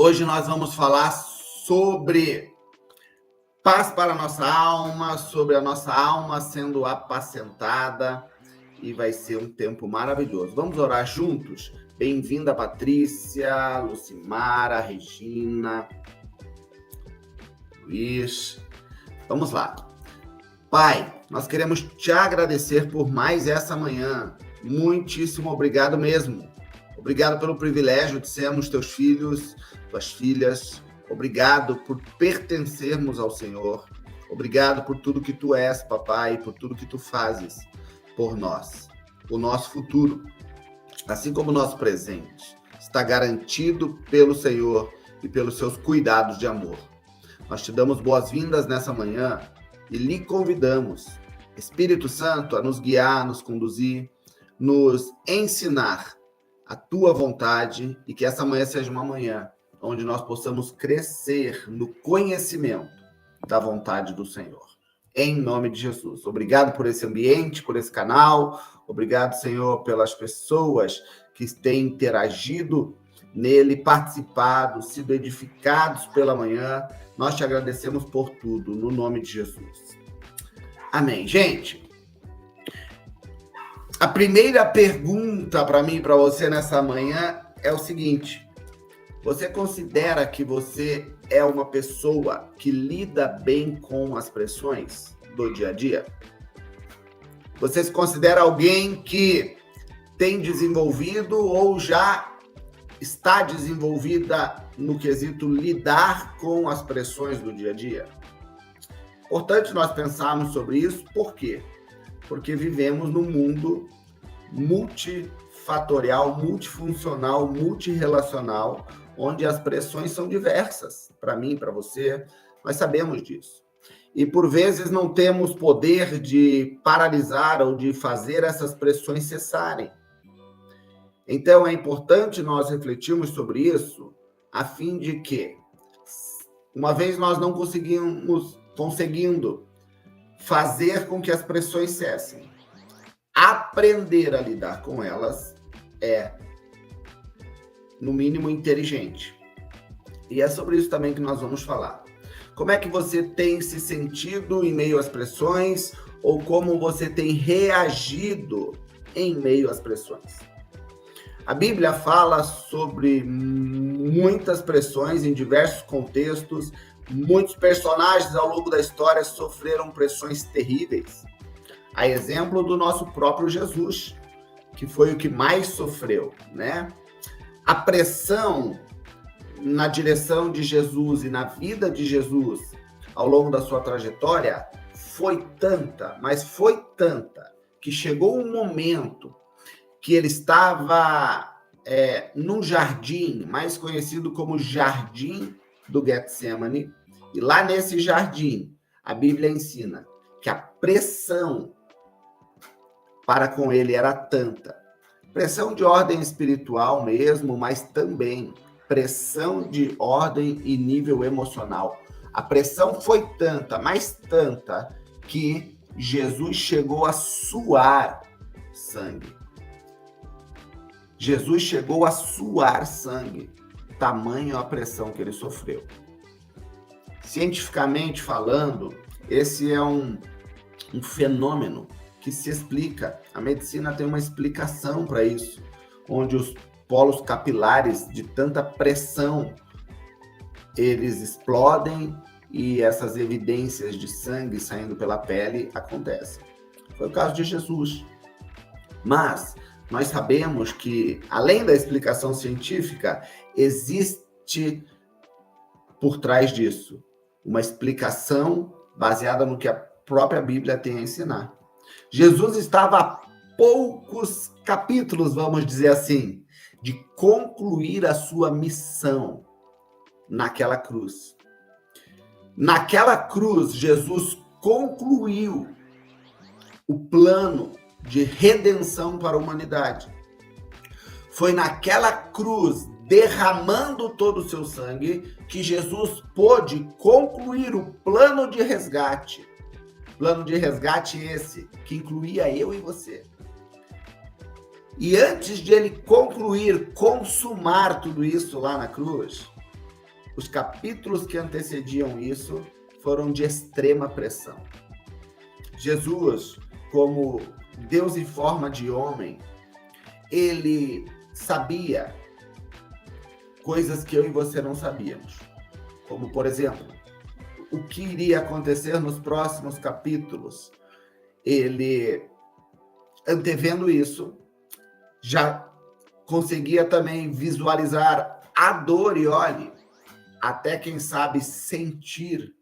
Hoje nós vamos falar sobre paz para a nossa alma, sobre a nossa alma sendo apacentada, e vai ser um tempo maravilhoso. Vamos orar juntos? Bem-vinda, Patrícia, Lucimara, Regina, Luiz. Vamos lá. Pai, nós queremos te agradecer por mais essa manhã. Muitíssimo obrigado mesmo. Obrigado pelo privilégio de sermos teus filhos, tuas filhas. Obrigado por pertencermos ao Senhor. Obrigado por tudo que tu és, papai, por tudo que tu fazes por nós. O nosso futuro, assim como o nosso presente, está garantido pelo Senhor e pelos seus cuidados de amor. Nós te damos boas-vindas nessa manhã e lhe convidamos, Espírito Santo, a nos guiar, nos conduzir, nos ensinar a tua vontade, e que essa manhã seja uma manhã onde nós possamos crescer no conhecimento da vontade do Senhor. Em nome de Jesus. Obrigado por esse ambiente, por esse canal. Obrigado, Senhor, pelas pessoas que têm interagido nele, participado, sido edificados pela manhã. Nós te agradecemos por tudo, no nome de Jesus. Amém. Gente, a primeira pergunta para mim e para você nessa manhã é o seguinte: você considera que você é uma pessoa que lida bem com as pressões do dia a dia? Você se considera alguém que tem desenvolvido ou já está desenvolvida no quesito lidar com as pressões do dia a dia? Importante nós pensarmos sobre isso. Por quê? Porque vivemos num mundo multifatorial, multifuncional, multirrelacional, onde as pressões são diversas, para mim, para você, nós sabemos disso. E por vezes não temos poder de paralisar ou de fazer essas pressões cessarem. Então é importante nós refletirmos sobre isso, a fim de que, uma vez nós não conseguindo fazer com que as pressões cessem, aprender a lidar com elas é, no mínimo, inteligente. E é sobre isso também que nós vamos falar. Como é que você tem se sentido em meio às pressões, ou como você tem reagido em meio às pressões? A Bíblia fala sobre muitas pressões em diversos contextos. Muitos personagens ao longo da história sofreram pressões terríveis. A exemplo do nosso próprio Jesus, que foi o que mais sofreu, né? A pressão na direção de Jesus e na vida de Jesus ao longo da sua trajetória foi tanta, mas foi tanta, que chegou um momento que ele estava num jardim, mais conhecido como Jardim do Getsemane, e lá nesse jardim, a Bíblia ensina que a pressão para com ele era tanta, pressão de ordem espiritual mesmo, mas também pressão de ordem e nível emocional. A pressão foi tanta, mas tanta, que Jesus chegou a suar sangue. Jesus chegou a suar sangue, tamanho a pressão que ele sofreu. Cientificamente falando, esse é um fenômeno que se explica. A medicina tem uma explicação para isso, onde os polos capilares de tanta pressão, eles explodem e essas evidências de sangue saindo pela pele acontecem. Foi o caso de Jesus. Mas nós sabemos que, além da explicação científica, existe por trás disso uma explicação baseada no que a própria Bíblia tem a ensinar. Jesus estava a poucos capítulos, vamos dizer assim, de concluir a sua missão naquela cruz. Naquela cruz, Jesus concluiu o plano de redenção para a humanidade. Foi naquela cruz, derramando todo o seu sangue, que Jesus pôde concluir o plano de resgate. Plano de resgate esse, que incluía eu e você. E antes de ele concluir, consumar tudo isso lá na cruz, os capítulos que antecediam isso foram de extrema pressão. Jesus, como Deus em forma de homem, ele sabia coisas que eu e você não sabíamos. Como, por exemplo, o que iria acontecer nos próximos capítulos. Ele, antevendo isso, já conseguia também visualizar a dor e, olhe, até quem sabe sentir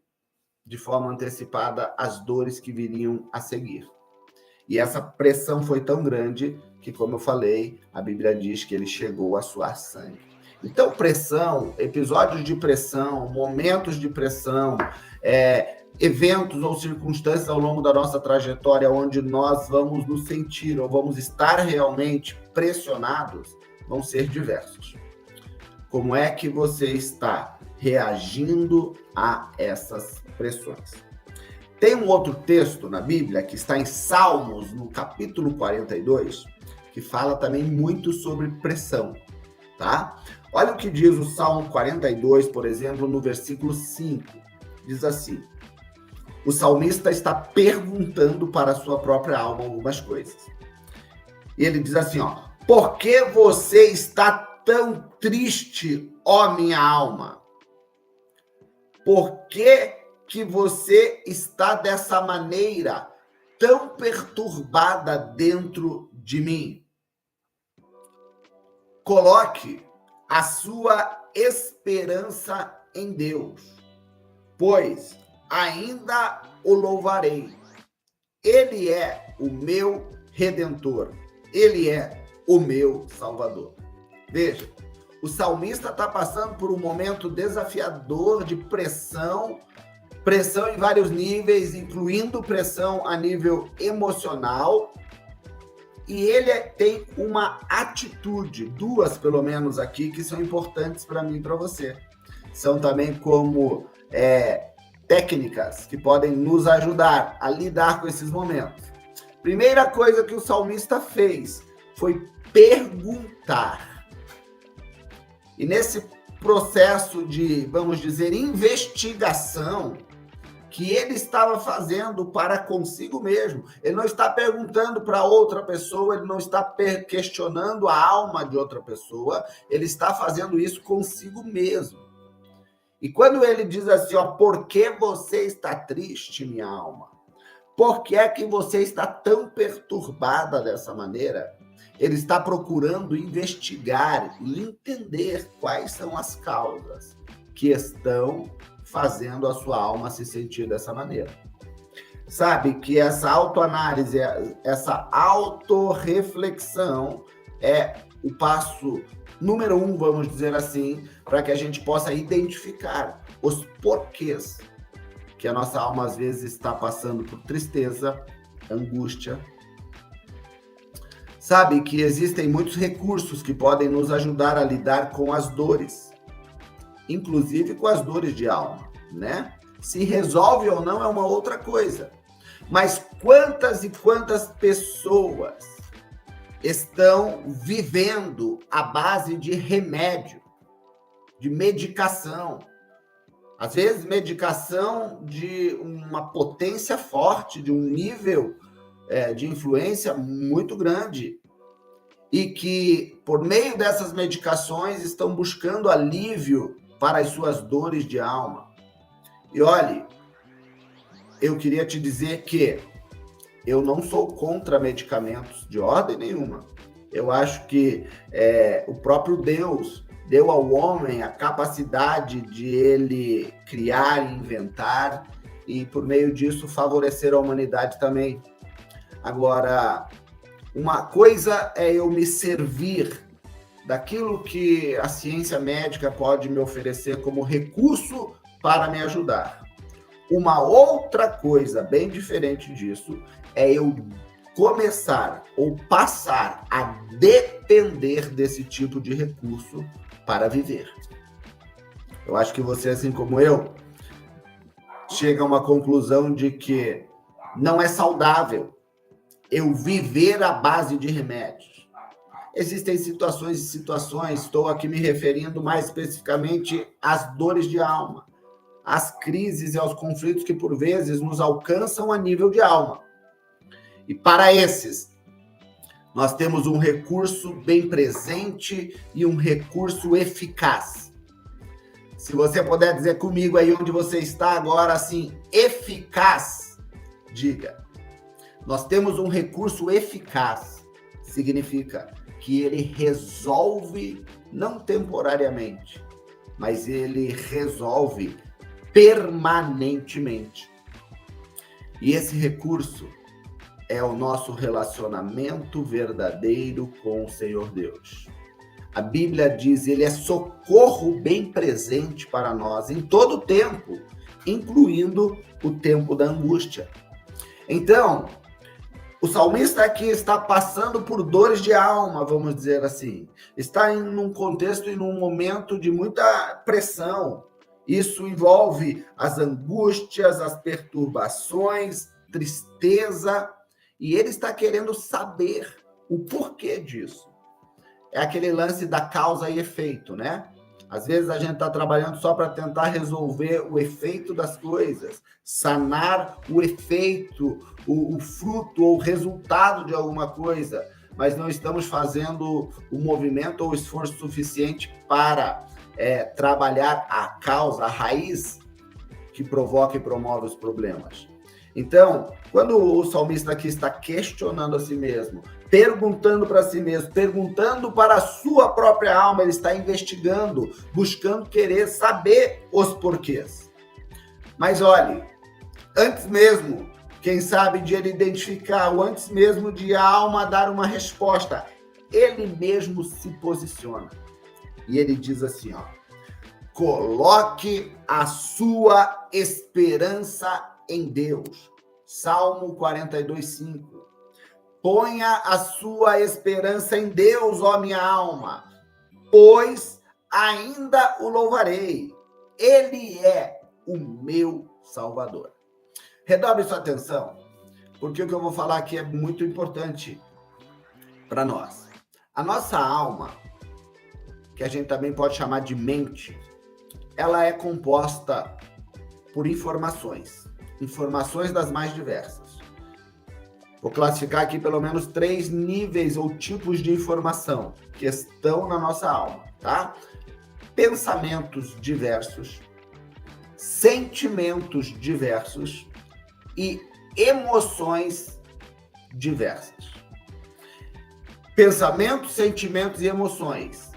de forma antecipada as dores que viriam a seguir. E essa pressão foi tão grande que, como eu falei, a Bíblia diz que ele chegou a suar sangue. Então, pressão, episódios de pressão, momentos de pressão, eventos ou circunstâncias ao longo da nossa trajetória onde nós vamos nos sentir ou vamos estar realmente pressionados, vão ser diversos. Como é que você está reagindo a essas pressões? Tem um outro texto na Bíblia que está em Salmos, no capítulo 42, que fala também muito sobre pressão, tá? Olha o que diz o Salmo 42, por exemplo, no versículo 5. Diz assim: o salmista está perguntando para a sua própria alma algumas coisas. E ele diz assim, ó: por que você está tão triste, ó minha alma? Por que você está dessa maneira, tão perturbada dentro de mim? Coloque a sua esperança em Deus, pois ainda o louvarei. Ele é o meu Redentor. Ele é o meu Salvador. Veja, o salmista está passando por um momento desafiador de pressão em vários níveis, incluindo pressão a nível emocional. E ele tem uma atitude, duas pelo menos aqui, que são importantes para mim e para você. São também como técnicas que podem nos ajudar a lidar com esses momentos. Primeira coisa que o salmista fez foi perguntar. E nesse processo de, vamos dizer, investigação que ele estava fazendo para consigo mesmo, ele não está perguntando para outra pessoa, ele não está questionando a alma de outra pessoa, ele está fazendo isso consigo mesmo. E quando ele diz assim, ó, por que você está triste, minha alma? Por que é que você está tão perturbada dessa maneira? Ele está procurando investigar e entender quais são as causas que estão fazendo a sua alma se sentir dessa maneira. Sabe que essa autoanálise, essa autorreflexão é o passo número 1, vamos dizer assim, para que a gente possa identificar os porquês que a nossa alma às vezes está passando por tristeza, angústia. Sabe que existem muitos recursos que podem nos ajudar a lidar com as dores, inclusive com as dores de alma, né? Se resolve ou não é uma outra coisa. Mas quantas e quantas pessoas estão vivendo à base de remédio, de medicação? Às vezes, medicação de uma potência forte, de um nível de influência muito grande, e que, por meio dessas medicações, estão buscando alívio para as suas dores de alma. E olhe, eu queria te dizer que eu não sou contra medicamentos de ordem nenhuma. Eu acho que o próprio Deus deu ao homem a capacidade de ele criar e inventar, e por meio disso favorecer a humanidade também. Agora, uma coisa é eu me servir daquilo que a ciência médica pode me oferecer como recurso para me ajudar. Uma outra coisa bem diferente disso é eu começar ou passar a depender desse tipo de recurso para viver. Eu acho que você, assim como eu, chega a uma conclusão de que não é saudável eu viver à base de remédios. Existem situações e situações, estou aqui me referindo mais especificamente às dores de alma, às crises e aos conflitos que por vezes nos alcançam a nível de alma. E para esses, nós temos um recurso bem presente e um recurso eficaz. Se você puder dizer comigo aí onde você está agora, assim, eficaz, diga. Nós temos um recurso eficaz. Significa que ele resolve, não temporariamente, mas ele resolve permanentemente. E esse recurso é o nosso relacionamento verdadeiro com o Senhor Deus. A Bíblia diz, ele é socorro bem presente para nós em todo o tempo, incluindo o tempo da angústia. Então, o salmista aqui está passando por dores de alma, vamos dizer assim. Está em um contexto e num momento de muita pressão. Isso envolve as angústias, as perturbações, tristeza, e ele está querendo saber o porquê disso. É aquele lance da causa e efeito, né? Às vezes a gente está trabalhando só para tentar resolver o efeito das coisas, sanar o efeito, o fruto ou o resultado de alguma coisa, mas não estamos fazendo o movimento ou o esforço suficiente para trabalhar a causa, a raiz que provoca e promove os problemas. Então, quando o salmista aqui está questionando a si mesmo, perguntando para si mesmo, perguntando para a sua própria alma, ele está investigando, buscando querer saber os porquês. Mas olhe, antes mesmo, quem sabe, de ele identificar, ou antes mesmo de a alma dar uma resposta, ele mesmo se posiciona. E ele diz assim, ó, coloque a sua esperança em Deus. Salmo 42:5. Ponha a sua esperança em Deus, ó minha alma, pois ainda o louvarei. Ele é o meu Salvador. Redobre sua atenção, porque o que eu vou falar aqui é muito importante para nós. A nossa alma, que a gente também pode chamar de mente, ela é composta por informações das mais diversas. Vou classificar aqui pelo menos 3 níveis ou tipos de informação que estão na nossa alma, tá? Pensamentos diversos, sentimentos diversos e emoções diversas. Pensamentos, sentimentos e emoções,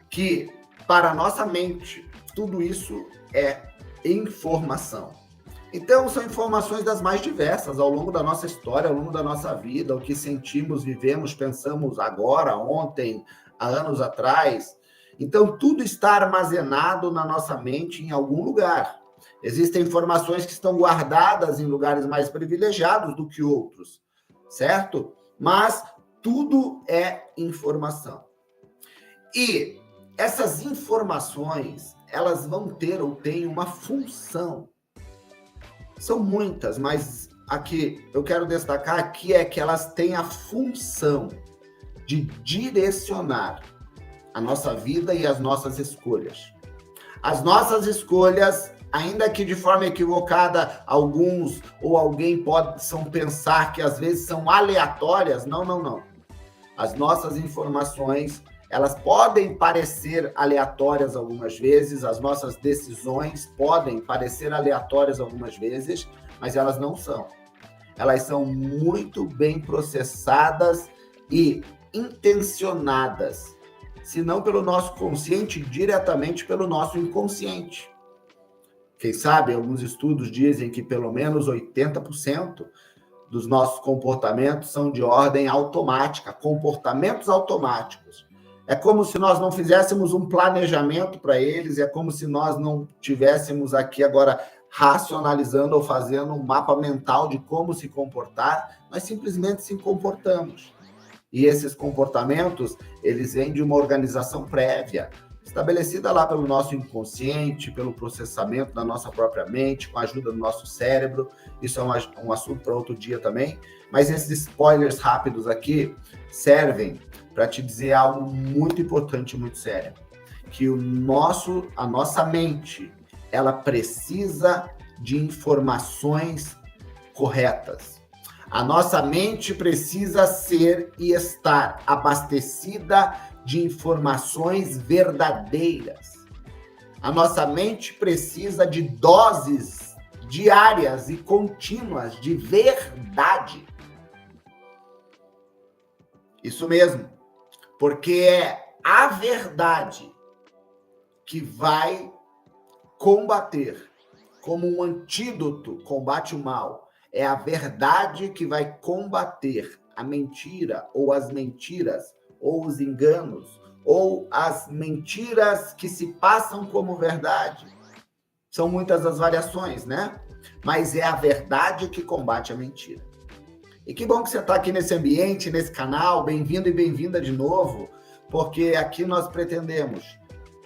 que para a nossa mente, tudo isso é informação. Então, são informações das mais diversas ao longo da nossa história, ao longo da nossa vida, o que sentimos, vivemos, pensamos agora, ontem, há anos atrás. Então, tudo está armazenado na nossa mente em algum lugar. Existem informações que estão guardadas em lugares mais privilegiados do que outros, certo? Mas tudo é informação. E essas informações, elas vão ter ou têm uma função. São muitas, mas aqui eu quero destacar aqui é que elas têm a função de direcionar a nossa vida e as nossas escolhas. As nossas escolhas, ainda que de forma equivocada, alguns ou alguém possam pensar que às vezes são aleatórias, não. As nossas informações, elas podem parecer aleatórias algumas vezes, as nossas decisões podem parecer aleatórias algumas vezes, mas elas não são. Elas são muito bem processadas e intencionadas, se não pelo nosso consciente, diretamente pelo nosso inconsciente. Quem sabe, alguns estudos dizem que pelo menos 80% dos nossos comportamentos são de ordem automática, comportamentos automáticos. É como se nós não fizéssemos um planejamento para eles, é como se nós não tivéssemos aqui agora racionalizando ou fazendo um mapa mental de como se comportar, nós simplesmente se comportamos. E esses comportamentos, eles vêm de uma organização prévia, estabelecida lá pelo nosso inconsciente, pelo processamento da nossa própria mente, com a ajuda do nosso cérebro. Isso é um assunto para outro dia também. Mas esses spoilers rápidos aqui servem para te dizer algo muito importante e muito sério. Que a nossa mente, ela precisa de informações corretas. A nossa mente precisa ser e estar abastecida de informações verdadeiras. A nossa mente precisa de doses diárias e contínuas de verdade. Isso mesmo, porque é a verdade que vai combater, como um antídoto combate o mal. É a verdade que vai combater a mentira, ou as mentiras, ou os enganos, ou as mentiras que se passam como verdade. São muitas as variações, né? Mas é a verdade que combate a mentira. E que bom que você está aqui nesse ambiente, nesse canal. Bem-vindo e bem-vinda de novo, porque aqui nós pretendemos,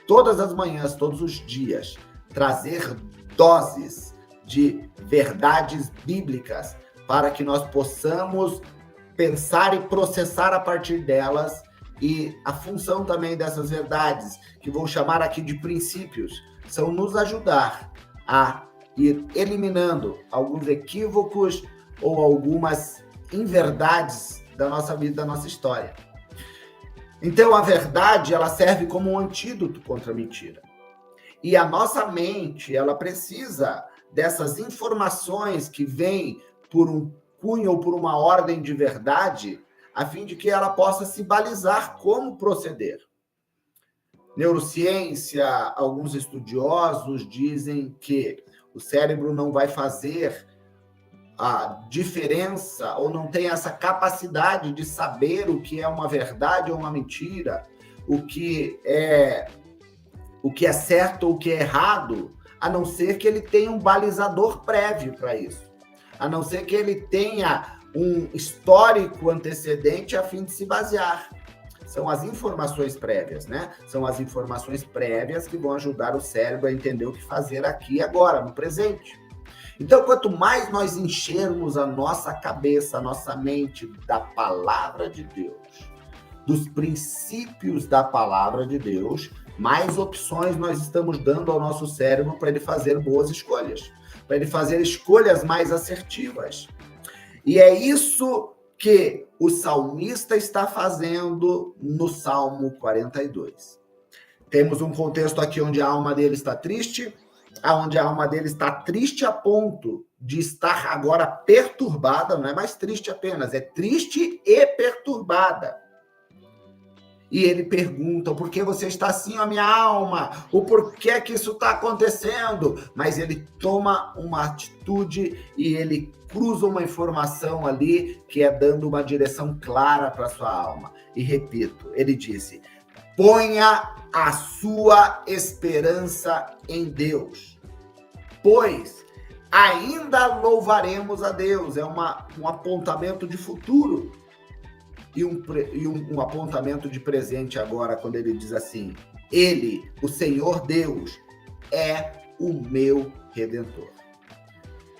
todas as manhãs, todos os dias, trazer doses de verdades bíblicas para que nós possamos pensar e processar a partir delas. E a função também dessas verdades, que vou chamar aqui de princípios, são nos ajudar a ir eliminando alguns equívocos ou algumas inverdades da nossa vida, da nossa história. Então, a verdade, ela serve como um antídoto contra a mentira. E a nossa mente, ela precisa dessas informações que vêm por um cunho ou por uma ordem de verdade, a fim de que ela possa se balizar como proceder. Neurociência, alguns estudiosos dizem que o cérebro não vai fazer a diferença ou não tem essa capacidade de saber o que é uma verdade ou uma mentira, o que é certo ou o que é errado, a não ser que ele tenha um balizador prévio para isso, a não ser que ele tenha um histórico antecedente a fim de se basear. São as informações prévias, né? São as informações prévias que vão ajudar o cérebro a entender o que fazer aqui e agora, no presente. Então, quanto mais nós enchermos a nossa cabeça, a nossa mente da palavra de Deus, dos princípios da palavra de Deus, mais opções nós estamos dando ao nosso cérebro para ele fazer boas escolhas, para ele fazer escolhas mais assertivas. E é isso que o salmista está fazendo no Salmo 42. Temos um contexto aqui onde a alma dele está triste, onde a alma dele está triste a ponto de estar agora perturbada, não é mais triste apenas, é triste e perturbada. E ele pergunta, por que você está assim, a minha alma? O porquê que isso está acontecendo? Mas ele toma uma atitude e ele cruza uma informação ali que é dando uma direção clara para sua alma. E repito, ele disse, ponha a sua esperança em Deus, pois ainda louvaremos a Deus. É um apontamento de futuro. E um apontamento de presente agora, quando ele diz assim, ele, o Senhor Deus, é o meu Redentor.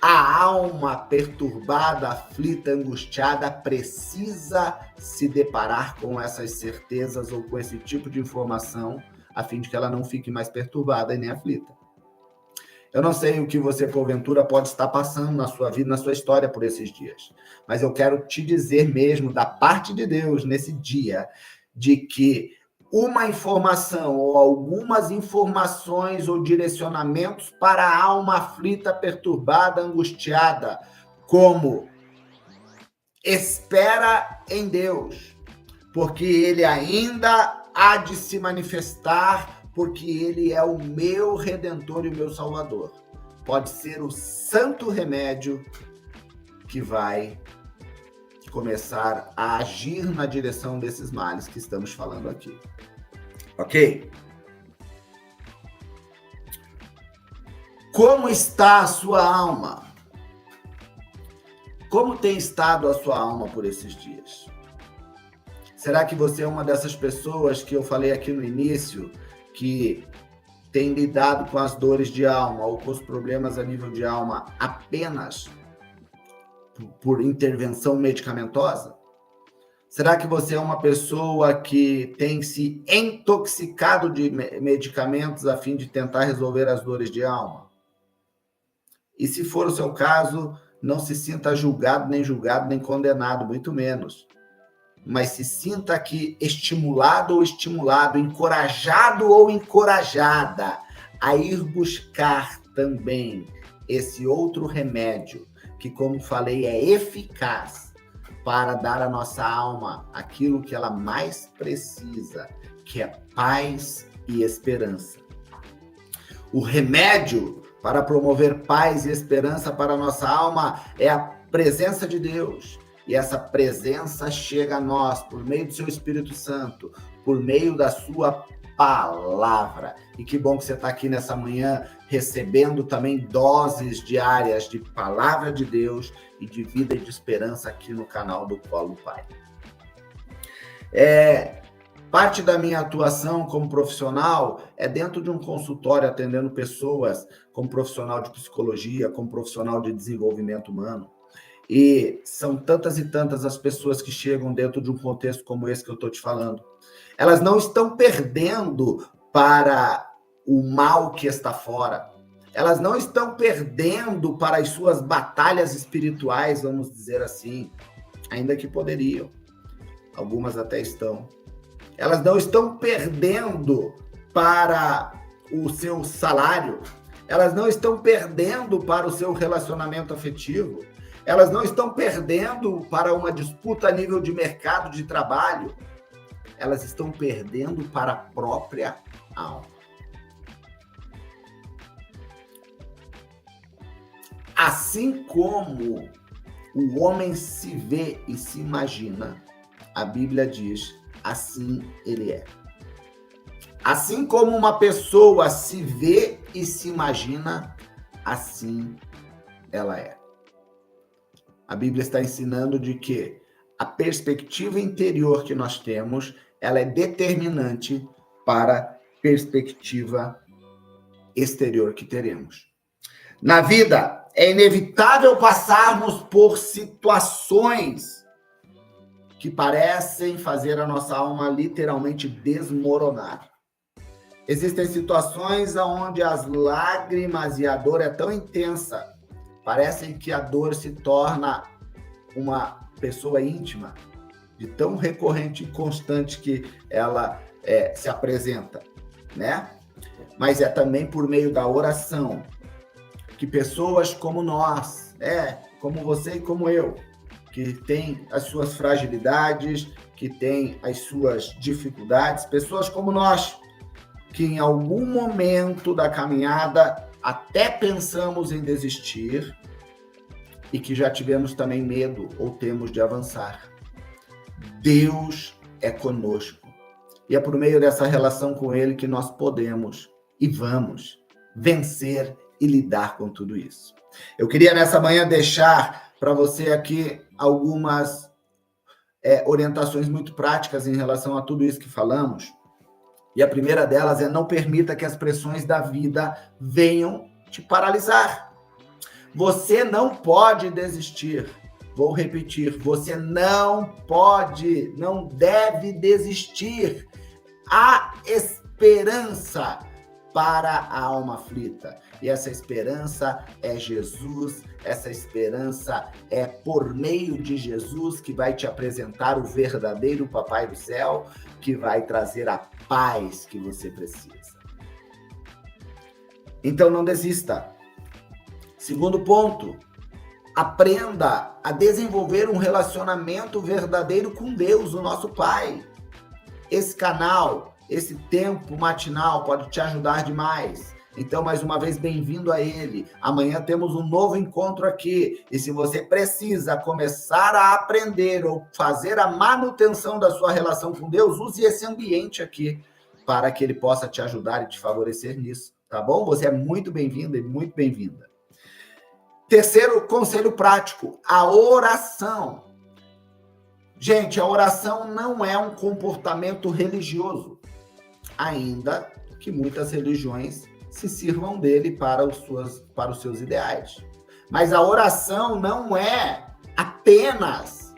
A alma perturbada, aflita, angustiada, precisa se deparar com essas certezas ou com esse tipo de informação, a fim de que ela não fique mais perturbada e nem aflita. Eu não sei o que você, porventura, pode estar passando na sua vida, na sua história por esses dias. Mas eu quero te dizer mesmo, da parte de Deus, nesse dia, de que uma informação ou algumas informações ou direcionamentos para a alma aflita, perturbada, angustiada, como espera em Deus, porque Ele ainda há de se manifestar, porque Ele é o meu Redentor e o meu Salvador. Pode ser o santo remédio que vai começar a agir na direção desses males que estamos falando aqui. Ok? Como está a sua alma? Como tem estado a sua alma por esses dias? Será que você é uma dessas pessoas que eu falei aqui no início, que tem lidado com as dores de alma ou com os problemas a nível de alma apenas por intervenção medicamentosa? Será que você é uma pessoa que tem se intoxicado de medicamentos a fim de tentar resolver as dores de alma? E se for o seu caso, não se sinta julgado, nem condenado, muito menos. Mas se sinta aqui estimulado ou estimulado, encorajado ou encorajada a ir buscar também esse outro remédio, que, como falei, é eficaz para dar à nossa alma aquilo que ela mais precisa, que é paz e esperança. O remédio para promover paz e esperança para a nossa alma é a presença de Deus. E essa presença chega a nós por meio do seu Espírito Santo, por meio da sua palavra. E que bom que você está aqui nessa manhã, recebendo também doses diárias de palavra de Deus e de vida e de esperança aqui no canal do Colo Pai. Parte da minha atuação como profissional é dentro de um consultório, atendendo pessoas como profissional de psicologia, como profissional de desenvolvimento humano. E são tantas e tantas as pessoas que chegam dentro de um contexto como esse que eu estou te falando. Elas não estão perdendo para o mal que está fora. Elas não estão perdendo para as suas batalhas espirituais, vamos dizer assim, ainda que poderiam. Algumas até estão. Elas não estão perdendo para o seu salário. Elas não estão perdendo para o seu relacionamento afetivo. Elas não estão perdendo para uma disputa a nível de mercado de trabalho. Elas estão perdendo para a própria alma. Assim como o homem se vê e se imagina, a Bíblia diz, assim ele é. Assim como uma pessoa se vê e se imagina, assim ela é. A Bíblia está ensinando de que a perspectiva interior que nós temos, ela é determinante para a perspectiva exterior que teremos. Na vida, é inevitável passarmos por situações que parecem fazer a nossa alma literalmente desmoronar. Existem situações onde as lágrimas e a dor é tão intensa, parecem que a dor se torna uma pessoa íntima, de tão recorrente e constante que ela se apresenta, né? Mas é também por meio da oração que pessoas como nós, como você e como eu, que tem as suas fragilidades, que tem as suas dificuldades, pessoas como nós, que em algum momento da caminhada até pensamos em desistir e que já tivemos também medo ou temos de avançar. Deus é conosco. E é por meio dessa relação com Ele que nós podemos e vamos vencer e lidar com tudo isso. Eu queria nessa manhã deixar para você aqui algumas orientações muito práticas em relação a tudo isso que falamos. E a primeira delas é: não permita que as pressões da vida venham te paralisar. Você não pode desistir. Vou repetir, você não pode, não deve desistir. Há esperança para a alma aflita. E essa esperança é Jesus, essa esperança é por meio de Jesus que vai te apresentar o verdadeiro Papai do Céu, que vai trazer a paz que você precisa. Então não desista. Segundo ponto, aprenda a desenvolver um relacionamento verdadeiro com Deus, o nosso Pai. Esse canal, esse tempo matinal pode te ajudar demais. Então, mais uma vez, bem-vindo a ele. Amanhã temos um novo encontro aqui. E se você precisa começar a aprender ou fazer a manutenção da sua relação com Deus, use esse ambiente aqui para que ele possa te ajudar e te favorecer nisso, tá bom? Você é muito bem-vindo e muito bem-vinda. Terceiro conselho prático, a oração. Gente, a oração não é um comportamento religioso, ainda que muitas religiões se sirvam dele para os seus ideais. Mas a oração não é apenas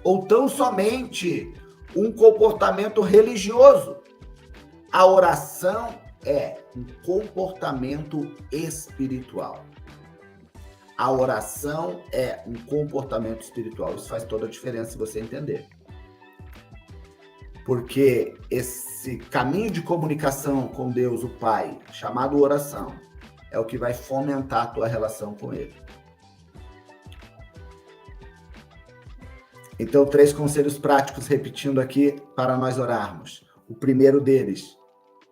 ou tão somente um comportamento religioso. A oração é um comportamento espiritual. A oração é um comportamento espiritual. Isso faz toda a diferença se você entender. Porque esse caminho de comunicação com Deus, o Pai, chamado oração, é o que vai fomentar a tua relação com Ele. Então, 3 conselhos práticos, repetindo aqui, para nós orarmos. O primeiro deles,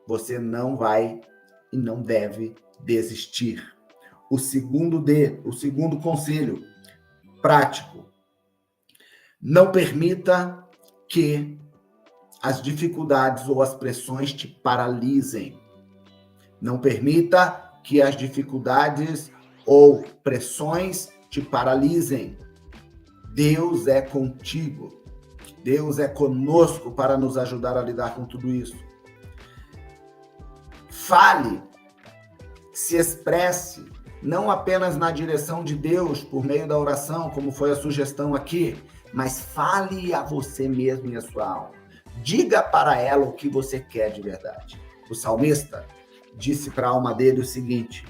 você não vai e não deve desistir. O segundo conselho prático, não permita que as dificuldades ou as pressões te paralisem. Não permita que as dificuldades ou pressões te paralisem. Deus é contigo. Deus é conosco para nos ajudar a lidar com tudo isso. Fale, se expresse, não apenas na direção de Deus por meio da oração, como foi a sugestão aqui, mas fale a você mesmo e a sua alma. Diga para ela o que você quer de verdade. O salmista disse para a alma dele o seguinte: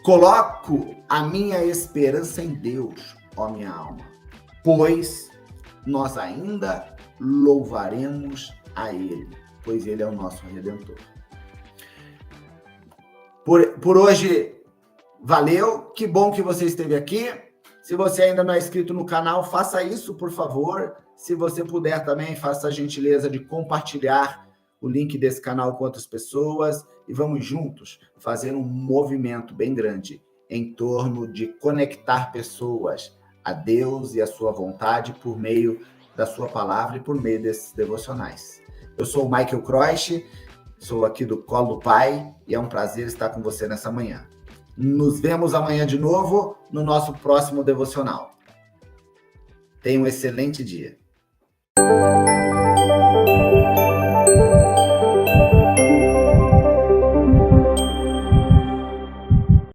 coloco a minha esperança em Deus, ó minha alma, pois nós ainda louvaremos a Ele, pois Ele é o nosso Redentor. Por hoje, valeu, que bom que você esteve aqui. Se você ainda não é inscrito no canal, faça isso, por favor. Se você puder também, faça a gentileza de compartilhar o link desse canal com outras pessoas e vamos juntos fazer um movimento bem grande em torno de conectar pessoas a Deus e a sua vontade por meio da sua palavra e por meio desses devocionais. Eu sou o Michael Croix, sou aqui do Colo do Pai e é um prazer estar com você nessa manhã. Nos vemos amanhã de novo no nosso próximo devocional. Tenha um excelente dia.